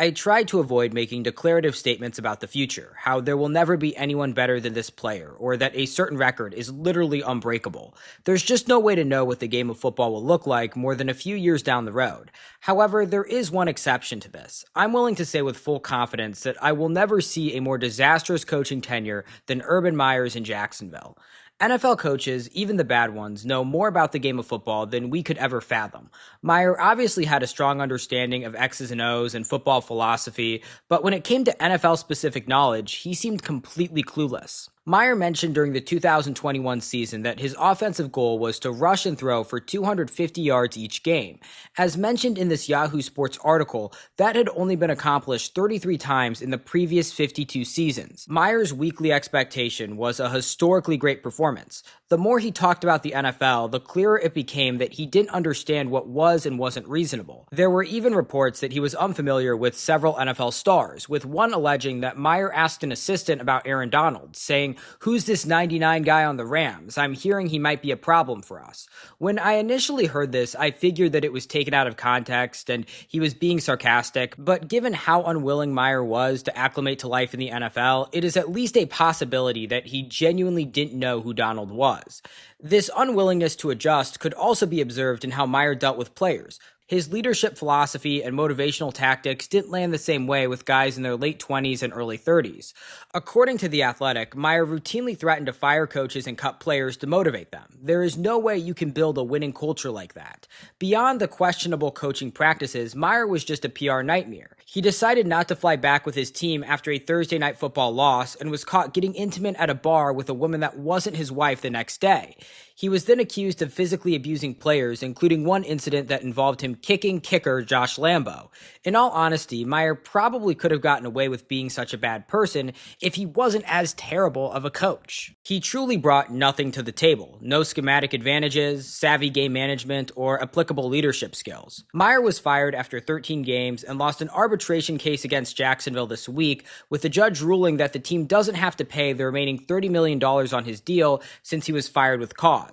I try to avoid making declarative statements about the future, how there will never be anyone better than this player, or that a certain record is literally unbreakable. There's just no way to know what the game of football will look like more than a few years down the road. However, there is one exception to this. I'm willing to say with full confidence that I will never see a more disastrous coaching tenure than Urban Meyer's in Jacksonville. NFL coaches, even the bad ones, know more about the game of football than we could ever fathom. Meyer obviously had a strong understanding of X's and O's and football philosophy, but when it came to NFL specific knowledge, he seemed completely clueless. Meyer mentioned during the 2021 season that his offensive goal was to rush and throw for 250 yards each game. As mentioned in this Yahoo Sports article, that had only been accomplished 33 times in the previous 52 seasons. Meyer's weekly expectation was a historically great performance. The more he talked about the NFL, the clearer it became that he didn't understand what was and wasn't reasonable. There were even reports that he was unfamiliar with several NFL stars, with one alleging that Meyer asked an assistant about Aaron Donald, saying, "Who's this 99 guy on the Rams? I'm hearing he might be a problem for us." When I initially heard this, I figured that it was taken out of context and he was being sarcastic, but given how unwilling Meyer was to acclimate to life in the NFL, it is at least a possibility that he genuinely didn't know who Donald was. This unwillingness to adjust could also be observed in how Meyer dealt with players. His leadership philosophy and motivational tactics didn't land the same way with guys in their late 20s and early 30s. According to The Athletic, Meyer routinely threatened to fire coaches and cut players to motivate them. There is no way you can build a winning culture like that. Beyond the questionable coaching practices, Meyer was just a PR nightmare. He decided not to fly back with his team after a Thursday Night Football loss and was caught getting intimate at a bar with a woman that wasn't his wife the next day. He was then accused of physically abusing players, including one incident that involved him kicking kicker Josh Lambo. In all honesty, Meyer probably could have gotten away with being such a bad person if he wasn't as terrible of a coach. He truly brought nothing to the table. No schematic advantages, savvy game management, or applicable leadership skills. Meyer was fired after 13 games and lost an arbitration case against Jacksonville this week, with the judge ruling that the team doesn't have to pay the remaining $30 million on his deal since he was fired with cause.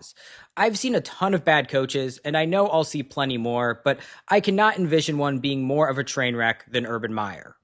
I've seen a ton of bad coaches, and I know I'll see plenty more, but I cannot envision one being more of a train wreck than Urban Meyer.